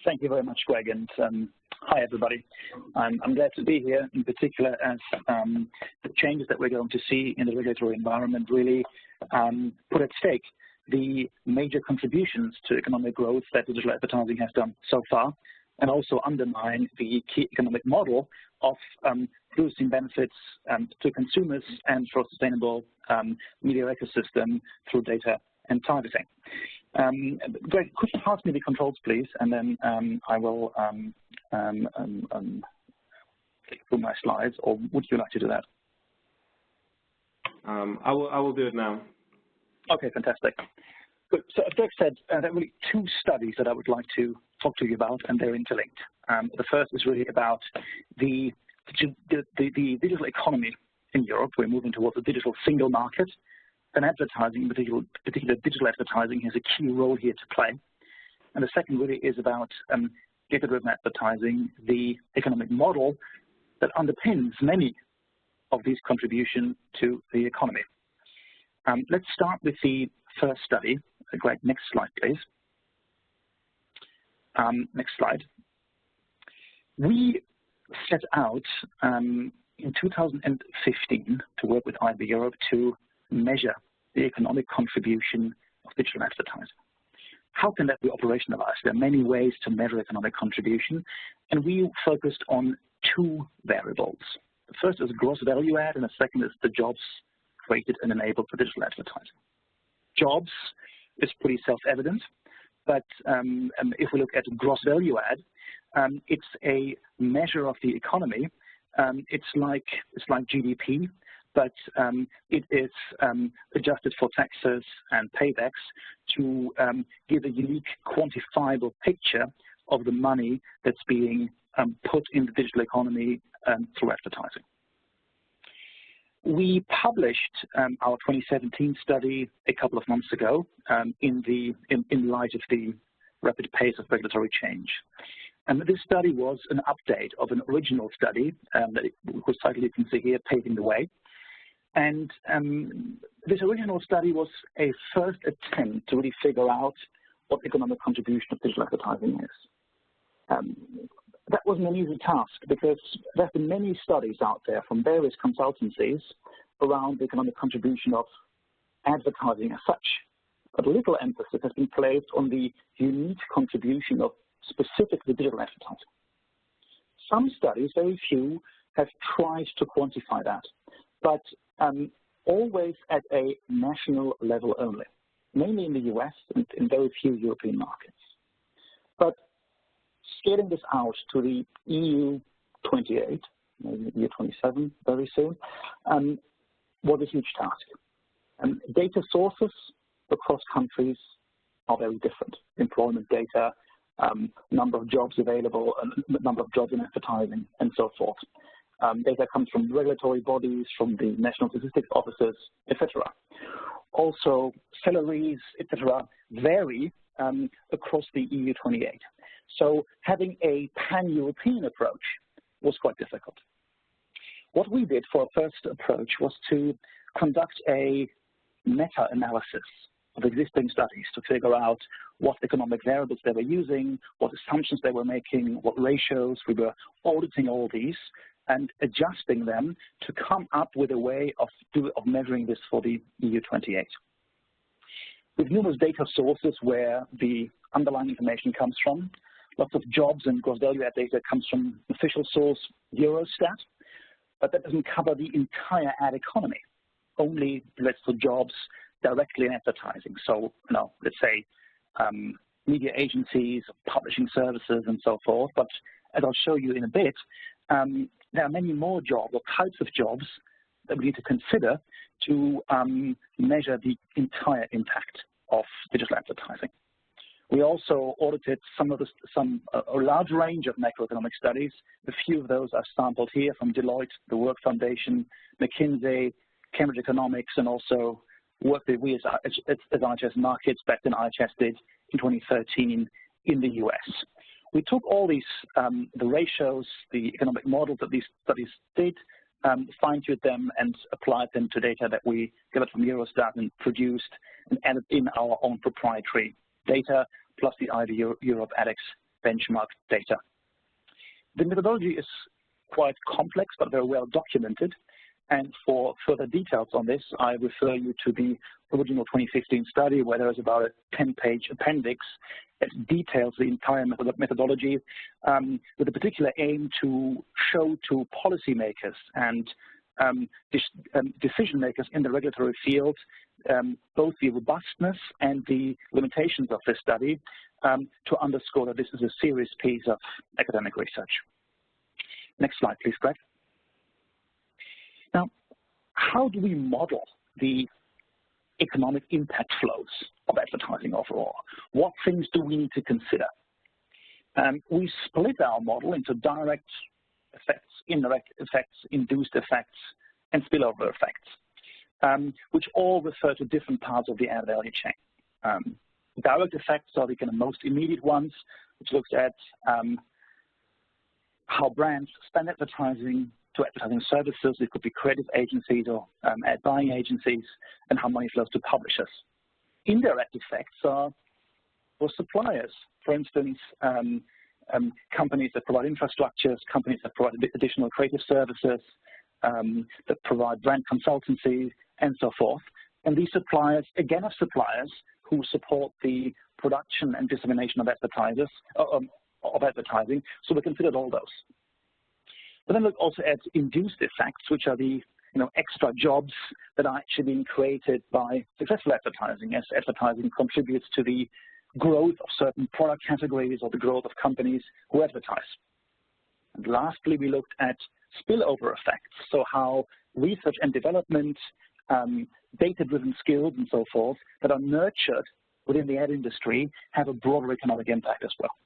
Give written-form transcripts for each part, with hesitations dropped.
Thank you very much, Greg, and hi, everybody. I'm glad to be here, in particular as the changes that we're going to see in the regulatory environment really put at stake the major contributions to economic growth that digital advertising has done so far, and also undermine the key economic model of boosting benefits to consumers and for a sustainable media ecosystem through data and targeting. Greg, could you pass me the controls, please, and then I will take through my slides, or would you like to do that? I will do it now. Okay, fantastic. Good. So as Greg said, there are really two studies that I would like to talk to you about, and they're interlinked. The first is really about the digital economy in Europe. We're moving towards a digital single market, and advertising, in particular digital advertising, has a key role here to play. And the second really is about data-driven advertising, the economic model that underpins many of these contributions to the economy. Let's start with the first study. Greg, next slide, please. Next slide. We set out in 2015 to work with IAB Europe to measure the economic contribution of digital advertising. How can that be operationalized? There are many ways to measure economic contribution, and we focused on two variables. The first is gross value add, and the second is the jobs created and enabled for digital advertising. Jobs is pretty self-evident, but if we look at gross value add, it's a measure of the economy. It's like GDP, but it is adjusted for taxes and paybacks to give a unique quantifiable picture of the money that's being put in the digital economy through advertising. We published our 2017 study a couple of months ago in light of the rapid pace of regulatory change. And this study was an update of an original study whose title you can see here, Paving the Way. And this original study was a first attempt to really figure out what the economic contribution of digital advertising is. That wasn't an easy task because there have been many studies out there from various consultancies around the economic contribution of advertising as such. But little emphasis has been placed on the unique contribution of specifically digital advertising. Some studies, very few, have tried to quantify that, but always at a national level only, mainly in the US and in very few European markets. But scaling this out to the EU 28, maybe EU 27 very soon, was a huge task. Data sources across countries are very different. Employment data, number of jobs available, number of jobs in advertising, and so forth. Data comes from regulatory bodies, from the national statistics offices, etc. Also, salaries, etc., vary across the EU 28. So having a pan-European approach was quite difficult. What we did for our first approach was to conduct a meta-analysis of existing studies to figure out what economic variables they were using, what assumptions they were making, what ratios. We were auditing all these and adjusting them to come up with a way of measuring this for the EU 28. With numerous data sources where the underlying information comes from, lots of jobs and gross value add data comes from official source Eurostat, but that doesn't cover the entire ad economy, only relates to jobs directly in advertising. So, let's say media agencies, publishing services, and so forth. But as I'll show you in a bit, there are many more jobs or types of jobs that we need to consider to measure the entire impact of digital advertising. We also audited a large range of macroeconomic studies. A few of those are sampled here from Deloitte, the Work Foundation, McKinsey, Cambridge Economics, and also work that we as IHS Markets back then IHS did in 2013 in the US. We took all these, the ratios, the economic models that these studies did, fine-tuned them and applied them to data that we gathered from Eurostat and produced and added in our own proprietary data plus the IAB Europe ADEX benchmark data. The methodology is quite complex, but very well documented. And for further details on this, I refer you to the original 2015 study, where there is about a 10-page appendix that details the entire methodology with a particular aim to show to policymakers and decision makers in the regulatory field both the robustness and the limitations of this study to underscore that this is a serious piece of academic research. Next slide, please, Greg. Now, how do we model the economic impact flows of advertising overall? What things do we need to consider? We split our model into direct effects, indirect effects, induced effects, and spillover effects, which all refer to different parts of the ad value chain. Direct effects are the kind of most immediate ones, which looks at how brands spend advertising to advertising services. It could be creative agencies or ad buying agencies, and how money flows to publishers. Indirect effects are for suppliers. For instance, companies that provide infrastructures, companies that provide additional creative services, that provide brand consultancy, and so forth. And these suppliers, again, are suppliers who support the production and dissemination of advertising, so we considered all those. But then look also at induced effects, which are the extra jobs that are actually being created by successful advertising, as advertising contributes to the growth of certain product categories or the growth of companies who advertise. And lastly, we looked at spillover effects, so how research and development, data-driven skills and so forth that are nurtured within the ad industry have a broader economic impact as well.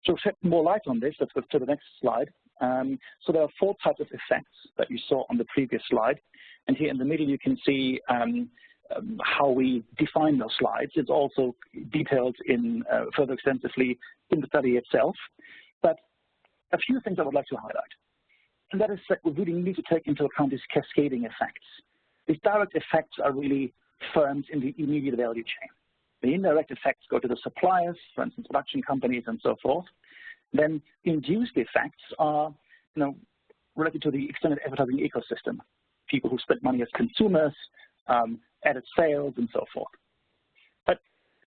To shed more light on this, let's go to the next slide. So there are 4 types of effects that you saw on the previous slide. And here in the middle, you can see how we define those slides. It's also detailed in further extensively in the study itself. But a few things I would like to highlight. And that is that we really need to take into account these cascading effects. These direct effects are really firms in the immediate value chain. The indirect effects go to the suppliers, for instance, production companies and so forth. Then induced effects are, related to the extended advertising ecosystem, people who spend money as consumers, added sales, and so forth. But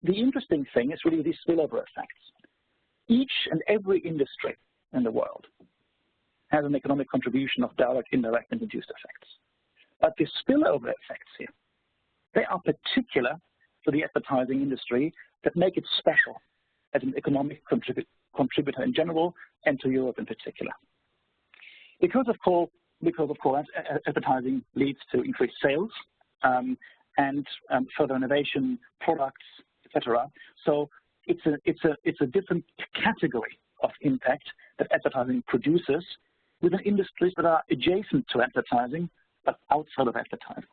the interesting thing is really these spillover effects. Each and every industry in the world has an economic contribution of direct, indirect, and induced effects. But the spillover effects here, they are particular to the advertising industry that make it special as an economic contributor in general and to Europe in particular. Because of course, advertising leads to increased sales and further innovation, products, etc. So it's a different category of impact that advertising produces within industries that are adjacent to advertising but outside of advertising.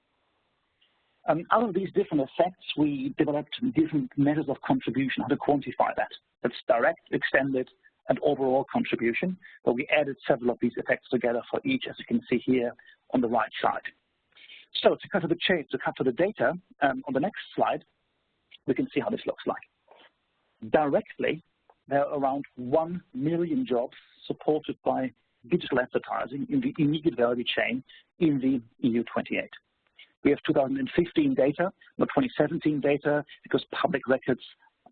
Out of these different effects, we developed different measures of contribution, how to quantify that. That's direct, extended, and overall contribution, but we added several of these effects together for each, as you can see here on the right side. So to cut to the data, on the next slide, we can see how this looks like. Directly, there are around 1 million jobs supported by digital advertising in the immediate value chain in the EU 28. We have 2015 data, not 2017 data, because public records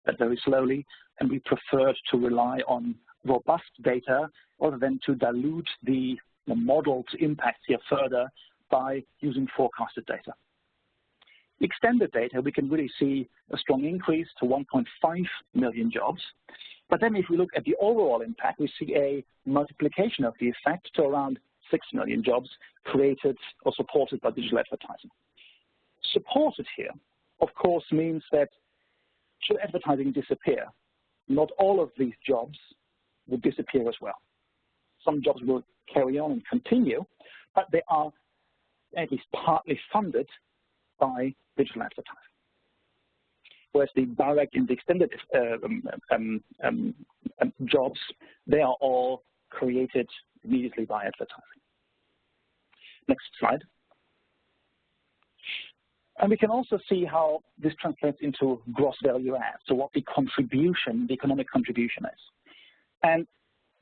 are very slowly, and we preferred to rely on robust data rather than to dilute the modeled impact here further by using forecasted data. Extended data, we can really see a strong increase to 1.5 million jobs. But then if we look at the overall impact, we see a multiplication of the effect to around 6 million jobs created or supported by digital advertising. Supported here, of course, means that should advertising disappear, not all of these jobs will disappear as well. Some jobs will carry on and continue, but they are at least partly funded by digital advertising. Whereas the direct and the extended jobs, they are all created immediately by advertising. Next slide. And we can also see how this translates into gross value add, so what the contribution, the economic contribution is. And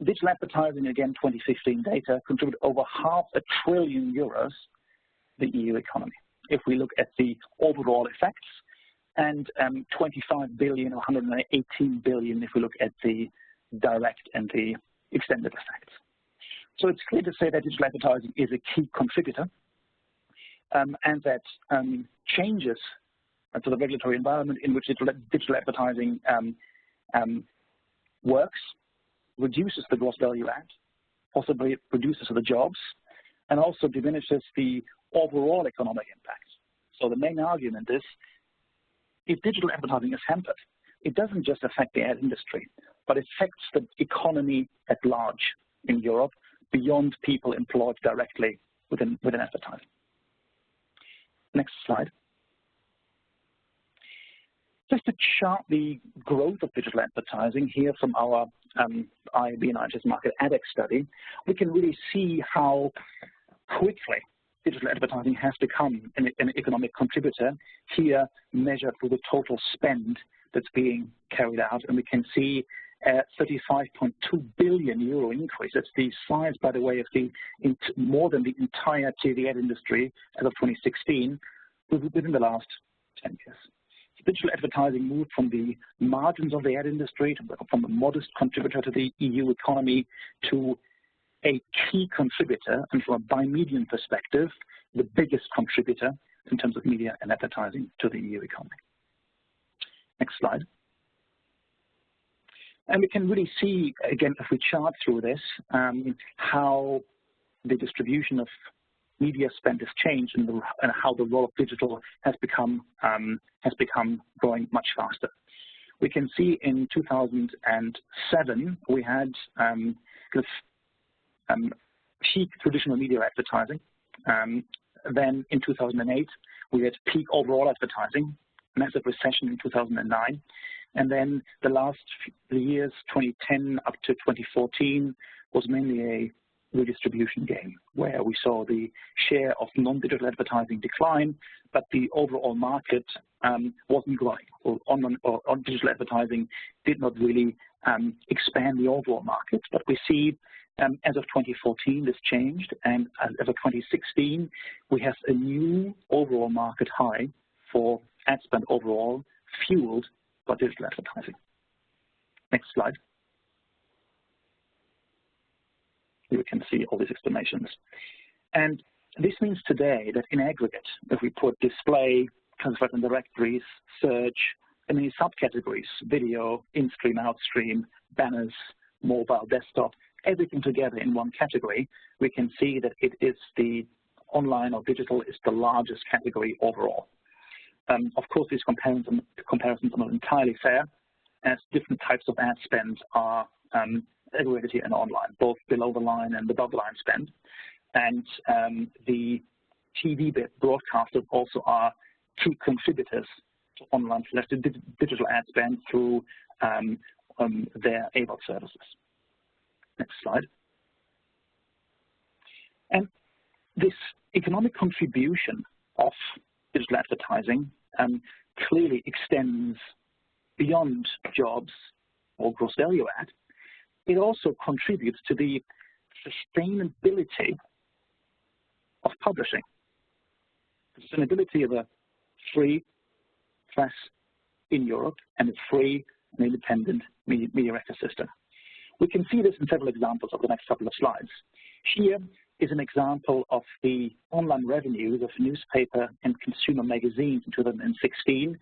digital advertising, again, 2015 data, contributed over €500 billion to the EU economy. If we look at the overall effects, and 25 billion or 118 billion if we look at the direct and the extended effects. So it's clear to say that digital advertising is a key contributor, and that changes to the regulatory environment in which digital advertising works, reduces the gross value add, possibly reduces the jobs, and also diminishes the overall economic impact. So the main argument is, if digital advertising is hampered, it doesn't just affect the ad industry, but it affects the economy at large in Europe beyond people employed directly within advertising. Next slide. Just to chart the growth of digital advertising here from our IAB and IHS Markit ADEX study, we can really see how quickly digital advertising has become an economic contributor, here measured with the total spend that's being carried out. And we can see a 35.2 billion euro increase. That's the size, by the way, of more than the entire TV ad industry as of 2016 within the last 10 years. So digital advertising moved from the margins of the ad industry, from a modest contributor to the EU economy, to a key contributor, and from a by-medium perspective, the biggest contributor in terms of media and advertising to the EU economy. Next slide. And we can really see, again, if we chart through this, how the distribution of media spend has changed and how the role of digital has become growing much faster. We can see in 2007 we had peak traditional media advertising. Then in 2008 we had peak overall advertising, massive recession in 2009. And then the last few years, 2010 up to 2014, was mainly a redistribution game, where we saw the share of non-digital advertising decline, but the overall market wasn't growing. Or digital advertising did not really expand the overall market. But we see as of 2014, this changed, and as of 2016, we have a new overall market high for ad spend overall, fueled by digital advertising. Next slide. Here we can see all these explanations. And this means today that in aggregate, if we put display, classified and directories, search, and many subcategories, video, in-stream, outstream, banners, mobile, desktop, everything together in one category, we can see that it is the online or digital is the largest category overall. Of course, these comparisons are not entirely fair, as different types of ad spend are aggregated here and online, both below the line and above the line spend. And the TV broadcasters also are key contributors to online digital ad spend through their AVOD services. Next slide. And this economic contribution of digital advertising clearly extends beyond jobs or gross value add. It also contributes to the sustainability of publishing, the sustainability of a free press in Europe and a free and independent media ecosystem. We can see this in several examples over the next couple of slides. Here is an example of the online revenues of newspaper and consumer magazines in 2016,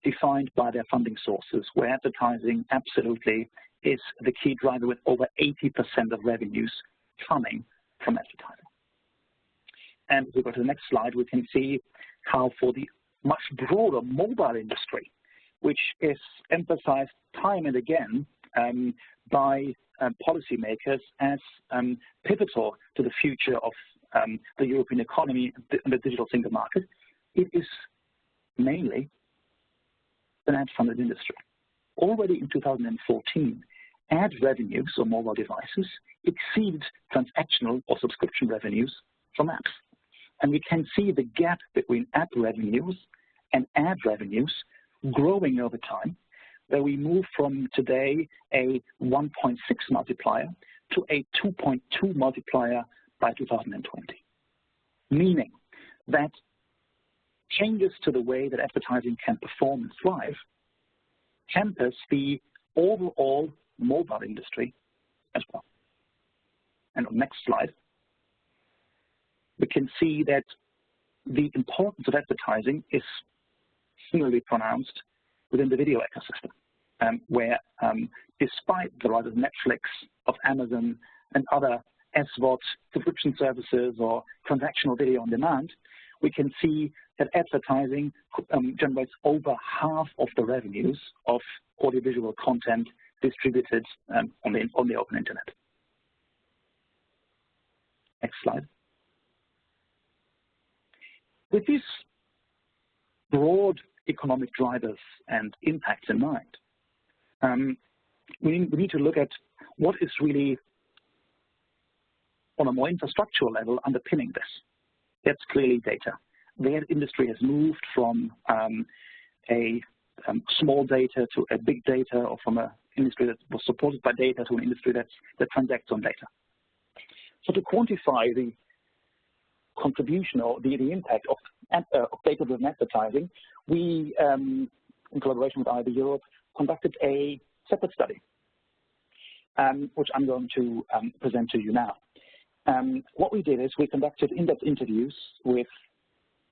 defined by their funding sources, where advertising absolutely is the key driver, with over 80% of revenues coming from advertising. And if we go to the next slide, we can see how for the much broader mobile industry, which is emphasized time and again by policymakers as pivotal to the future of the European economy and the digital single market, it is mainly an ad-funded industry. Already in 2014, ad revenues on mobile devices exceeded transactional or subscription revenues from apps. And we can see the gap between app revenues and ad revenues growing over time, where we move from today a 1.6 multiplier to a 2.2 multiplier by 2020. Meaning that changes to the way that advertising can perform and thrive hampers the overall mobile industry as well. And on the next slide, we can see that the importance of advertising is similarly pronounced within the video ecosystem, where despite the rise of Netflix, of Amazon, and other SVOD subscription services or transactional video on demand, we can see that advertising generates over half of the revenues of audiovisual content distributed on the open internet. Next slide. With these broad economic drivers and impacts in mind, we need to look at what is really, on a more infrastructural level, underpinning this. That's clearly data. The ad industry has moved from a small data to a big data, or from an industry that was supported by data to an industry that transacts on data. So to quantify the contribution or the impact of data-driven advertising, we, in collaboration with IAB Europe, conducted a separate study, which I'm going to present to you now. What we did is we conducted in-depth interviews with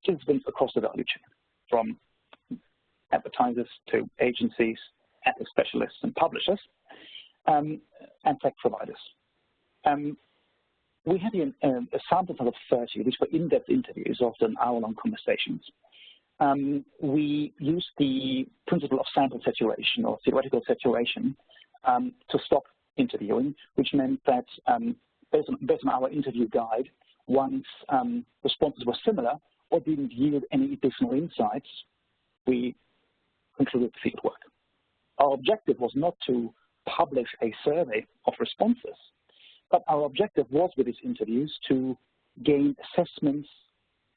participants across the value chain, from advertisers to agencies, ad specialists and publishers, and tech providers. We had a sample of 30, which were in-depth interviews, often hour-long conversations. We used the principle of sample saturation, or theoretical saturation, to stop interviewing, which meant that based on our interview guide, once responses were similar or didn't yield any additional insights, we concluded the field work. Our objective was not to publish a survey of responses, but our objective was, with these interviews, to gain assessments,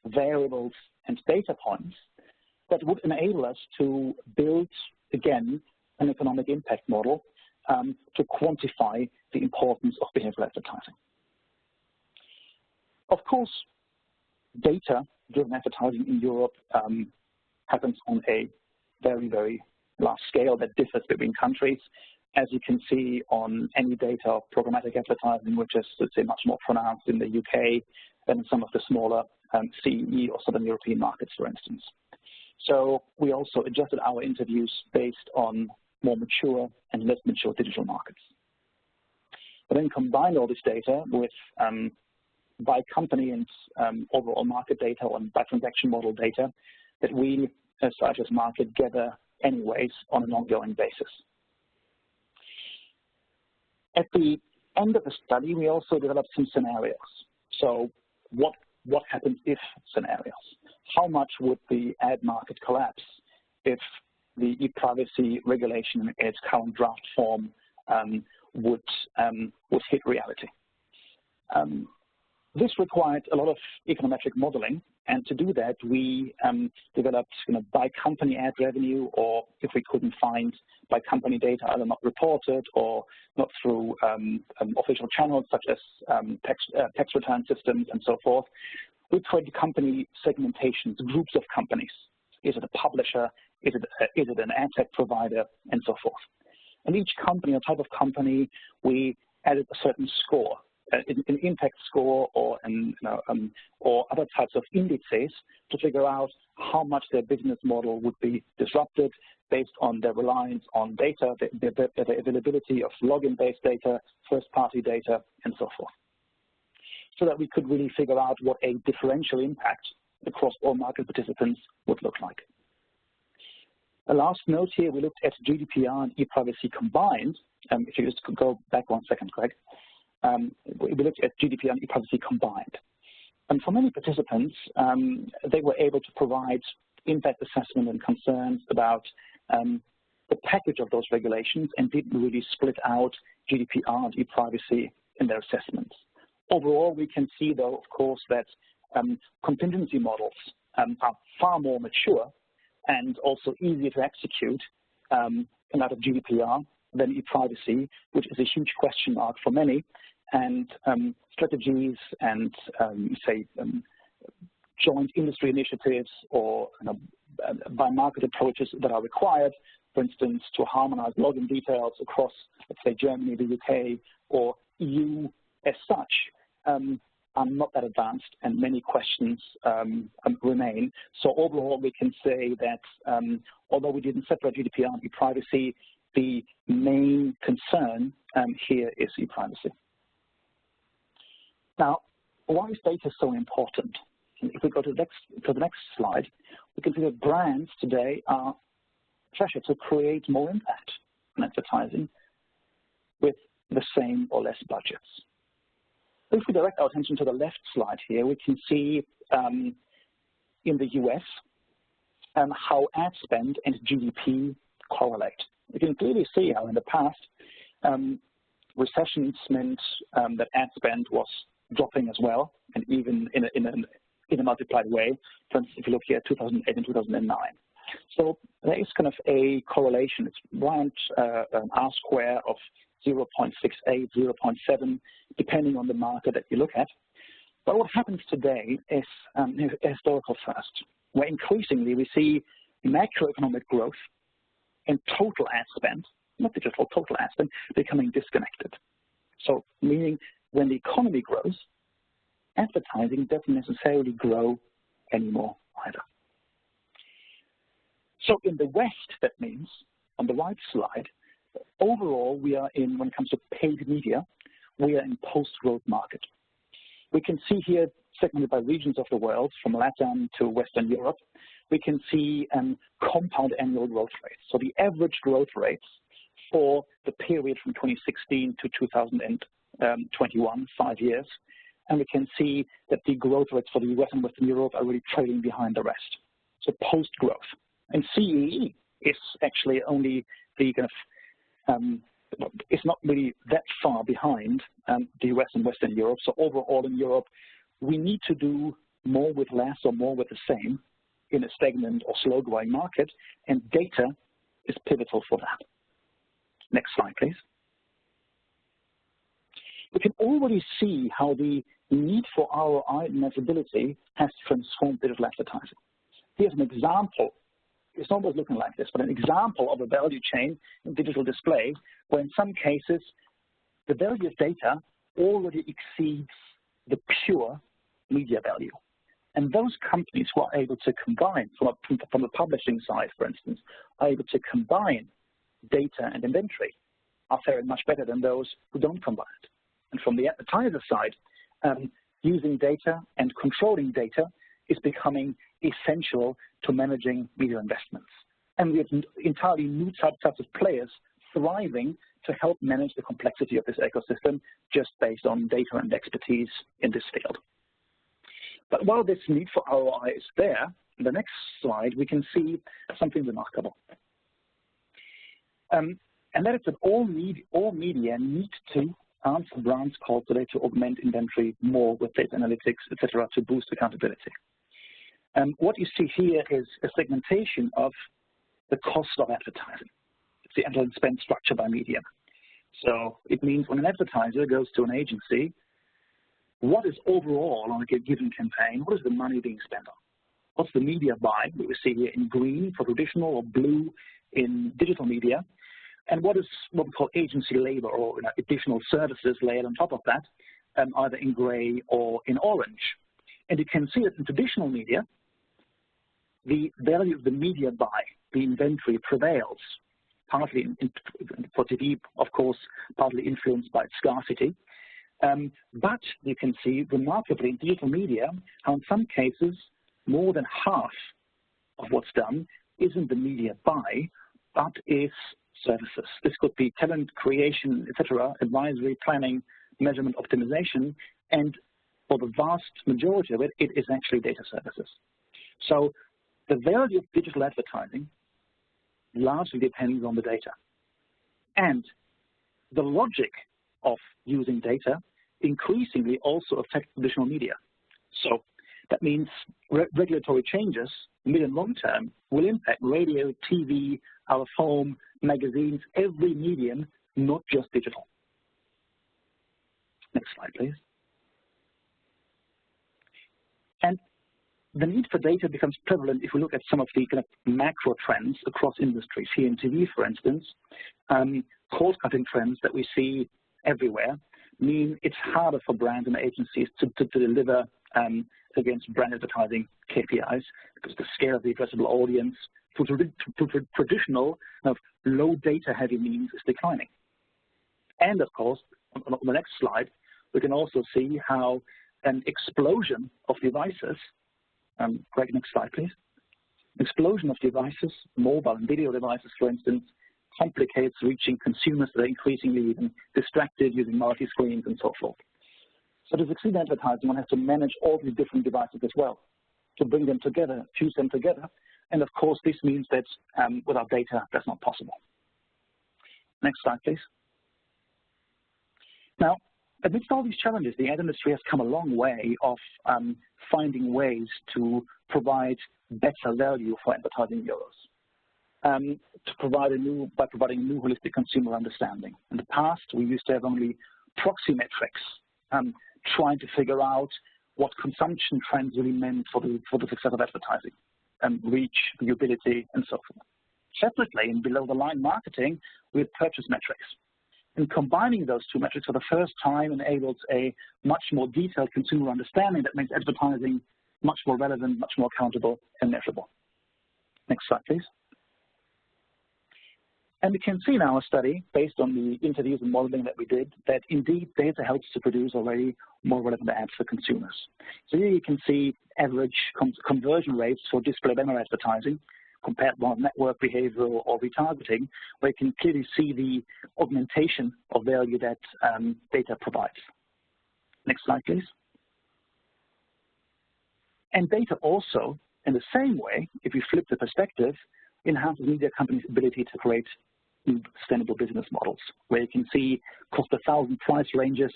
variables, and data points that would enable us to build, again, an economic impact model to quantify the importance of behavioral advertising. Of course, data-driven advertising in Europe happens on a very, very large scale that differs between countries. As you can see on any data of programmatic advertising, which is, let's say, much more pronounced in the UK than in some of the smaller CEE or Southern European markets, for instance. So we also adjusted our interviews based on more mature and less mature digital markets. But then combine all this data with by company and overall market data, or by transaction model data that we, as Cypress Market, gather anyways on an ongoing basis. At the end of the study, we also developed some scenarios. So what happens if scenarios? How much would the ad market collapse if the e-privacy regulation in its current draft form would hit reality? This required a lot of econometric modeling, and to do that, we developed by company ad revenue, or if we couldn't find by company data either not reported or not through official channels such as tax return systems and so forth, we created company segmentations, groups of companies. Is it a publisher? Is it an ad tech provider? And so forth. And each company or type of company, we added a certain score, an impact score, or or other types of indices to figure out how much their business model would be disrupted based on their reliance on data, the availability of login-based data, first-party data, and so forth, so that we could really figure out what a differential impact across all market participants would look like. A last note here, we looked at GDPR and e-privacy combined. If you just could go back 1 second, Craig. We looked at GDPR and e-privacy combined. And for many participants, they were able to provide impact assessment and concerns about the package of those regulations, and didn't really split out GDPR and e-privacy in their assessments. Overall, we can see, though, of course, that contingency models are far more mature and also easier to execute come out of GDPR than e-privacy, which is a huge question mark for many. And strategies and, joint industry initiatives or by market approaches that are required, for instance, to harmonize login details across, let's say, Germany, the UK, or EU as such, are not that advanced, and many questions remain. So overall, we can say that although we didn't separate GDPR and e-privacy, the main concern here is e-privacy. Now, why is data so important? If we go to the next slide, we can see that brands today are pressured to create more impact in advertising with the same or less budgets. If we direct our attention to the left slide here, we can see in the US how ad spend and GDP correlate. We can clearly see how in the past recessions meant that ad spend was dropping as well, and even in a multiplied way. For instance, if you look here at 2008 and 2009. So there is kind of a correlation. It's around an R-square of 0.68, 0.7, depending on the market that you look at. But what happens today is historical first, where increasingly we see macroeconomic growth and total ad spend, not digital, total ad spend, becoming disconnected. So meaning when the economy grows, advertising doesn't necessarily grow anymore either. So in the West, that means, on the right slide, overall we are in, when it comes to paid media, we are in post-growth market. We can see here, segmented by regions of the world, from LATAM to Western Europe, we can see compound annual growth rates. So the average growth rates for the period from 2016 to 2021, 5 years, and we can see that the growth rates for the US and Western Europe are really trailing behind the rest. So post-growth. And CEE is actually only the kind of, it's not really that far behind the US and Western Europe. So overall in Europe, we need to do more with less or more with the same in a stagnant or slow-growing market, and data is pivotal for that. Next slide, please. We can already see how the need for ROI and measurability has transformed digital advertising. Here's an example. It's not always looking like this, but an example of a value chain in digital display where in some cases the value of data already exceeds the pure media value. And those companies who are able to combine, from the publishing side, for instance, are able to combine data and inventory are faring much better than those who don't combine it. And from the advertiser side, using data and controlling data is becoming essential to managing media investments. And we have entirely new types of players thriving to help manage the complexity of this ecosystem just based on data and expertise in this field. But while this need for ROI is there, in the next slide, we can see something remarkable. And that is that all media need to answer brands' calls today to augment inventory more with data analytics, etc., to boost accountability. What you see here is a segmentation of the cost of advertising. It's the ad spend structure by medium. So it means when an advertiser goes to an agency, what is overall on a given campaign, what is the money being spent on? What's the media buy, what we see here in green for traditional or blue in digital media? And what is what we call agency labor or additional services layered on top of that, either in gray or in orange. And you can see that in traditional media, the value of the media buy, the inventory prevails, partly for TV, of course, partly influenced by scarcity. But you can see remarkably in digital media how in some cases more than half of what's done isn't the media buy, but is services. This could be talent creation, etc., advisory, planning, measurement, optimization, and for the vast majority of it, it is actually data services. So the value of digital advertising largely depends on the data. And the logic of using data increasingly also affects traditional media. So That means regulatory changes, mid and long term, will impact radio, TV, out of home, magazines, every medium, not just digital. Next slide, please. And the need for data becomes prevalent if we look at some of the kind of macro trends across industries. Here in TV, for instance, cost-cutting trends that we see everywhere mean it's harder for brands and agencies to deliver against brand advertising KPIs because the scale of the addressable audience for traditional low data-heavy means is declining. And of course, on the next slide, we can also see how an explosion of devices, Greg, next slide, please. Explosion of devices, mobile and video devices, for instance, complicates reaching consumers that are increasingly even distracted using multi-screens and so forth. So to succeed in advertising, one has to manage all these different devices as well, to bring them together, fuse them together. And of course, this means that without data, that's not possible. Next slide, please. Now, amidst all these challenges, the ad industry has come a long way of finding ways to provide better value for advertising euros. By providing a new holistic consumer understanding. In the past, we used to have only proxy metrics, trying to figure out what consumption trends really meant for the success of advertising, reach, viewability, and so forth. Separately, in below-the-line marketing, we had purchase metrics. And combining those two metrics for the first time enables a much more detailed consumer understanding that makes advertising much more relevant, much more accountable, and measurable. Next slide, please. And we can see in our study, based on the interviews and modeling that we did, that indeed data helps to produce already more relevant ads for consumers. So here you can see average conversion rates for display banner advertising compared with network behavioral or retargeting, where you can clearly see the augmentation of value that data provides. Next slide, please. And data also, in the same way, if we flip the perspective, enhances media companies' ability to create sustainable business models, where you can see cost per thousand price ranges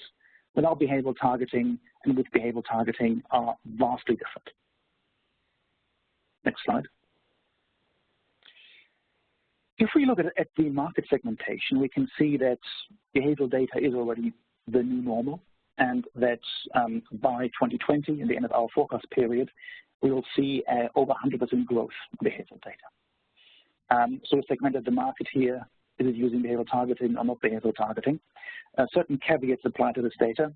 without behavioral targeting and with behavioral targeting are vastly different. Next slide. If we look at the market segmentation, we can see that behavioral data is already the new normal, and that by 2020, in the end of our forecast period, we will see over 100% growth in behavioral data. So we segmented the market here. Is it using behavioral targeting or not behavioral targeting? Certain caveats apply to this data.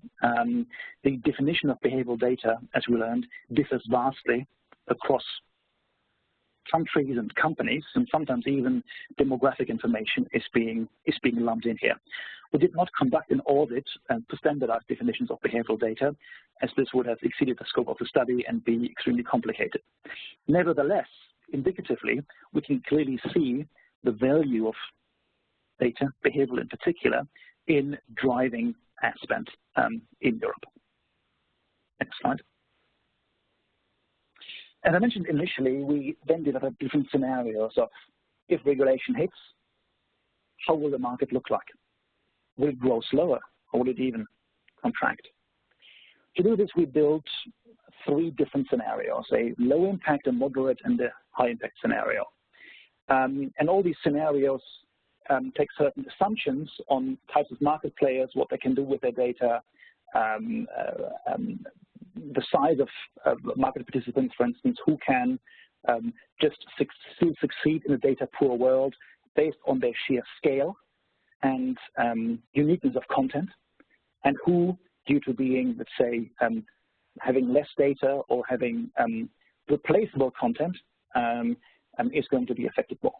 The definition of behavioral data, as we learned, differs vastly across countries and companies, and sometimes even demographic information is being lumped in here. We did not conduct an audit to standardize definitions of behavioral data, as this would have exceeded the scope of the study and be extremely complicated. Nevertheless, indicatively, we can clearly see the value of data, behavioral in particular, in driving ad spend in Europe. Next slide. As I mentioned initially, we then developed different scenarios of if regulation hits, how will the market look like? Will it grow slower, or will it even contract? To do this, we built 3 different scenarios, a low impact, a moderate, and a high impact scenario. And all these scenarios take certain assumptions on types of market players, what they can do with their data, the size of market participants, for instance, who can just succeed in a data poor world based on their sheer scale and uniqueness of content, and who, due to being, let's say, having less data or having replaceable content, is going to be affected more.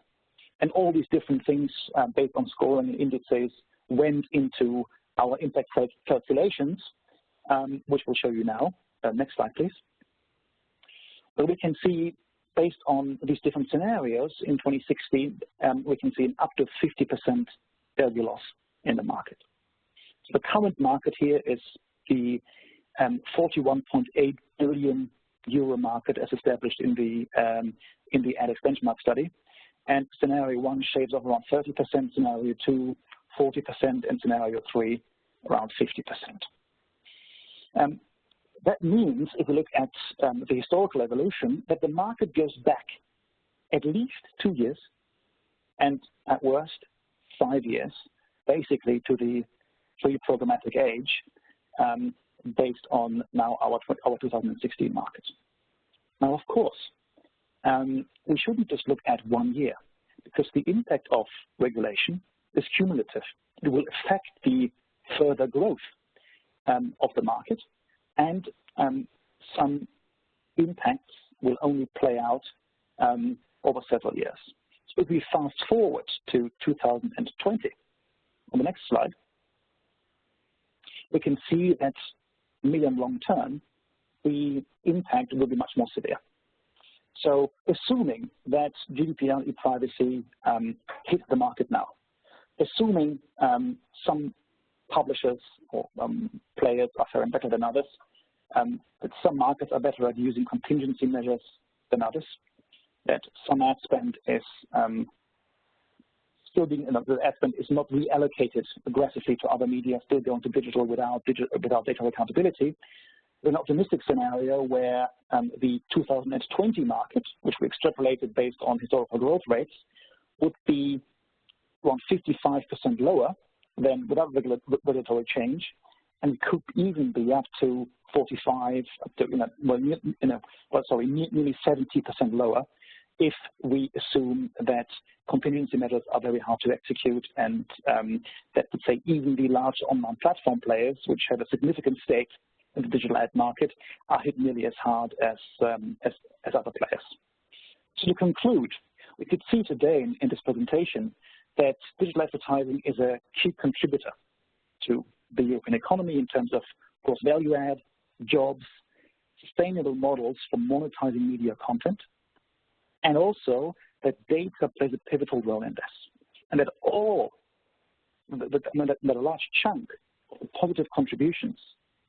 And all these different things based on scoring and indices went into our impact calculations, which we'll show you now. Next slide, please. But we can see, based on these different scenarios, in 2016, we can see an up to 50% value loss in the market. So the current market here is the 41.8 billion euro market as established in the ADEX benchmark study. And scenario 1 shaves off around 30%, scenario 2, 40%, and scenario 3, around 50%. that means, if we look at the historical evolution, that the market goes back at least 2 years and at worst 5 years, basically to the pre-programmatic age, based on now our 2016 market. Now, of course, we shouldn't just look at 1 year, because the impact of regulation is cumulative. It will affect the further growth of the market, and some impacts will only play out over several years. So if we fast forward to 2020, on the next slide, we can see that medium long term, the impact will be much more severe. So assuming that GDPR e-privacy hit the market now, assuming some publishers or players are faring better than others, that some markets are better at using contingency measures than others, that some ad spend is still being, the ad spend is not reallocated aggressively to other media, still going to digital without data accountability. An optimistic scenario where the 2020 market, which we extrapolated based on historical growth rates, would be around 55% lower than without regulatory change, and could even be up to 45, up to nearly 70% lower, if we assume that contingency measures are very hard to execute, and that would say even the large online platform players, which have a significant stake in the digital ad market, are hit nearly as hard as other players. So to conclude, we could see today in this presentation that digital advertising is a key contributor to the European economy in terms of gross value add, jobs, sustainable models for monetizing media content, and also that data plays a pivotal role in this, and that that a large chunk of the positive contributions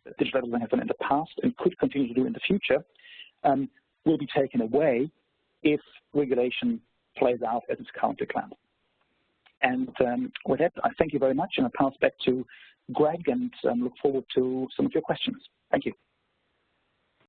that digital advertising has done in the past and could continue to do in the future will be taken away if regulation plays out as it's currently planned. And with that, I thank you very much, and I pass back to Greg and look forward to some of your questions. Thank you.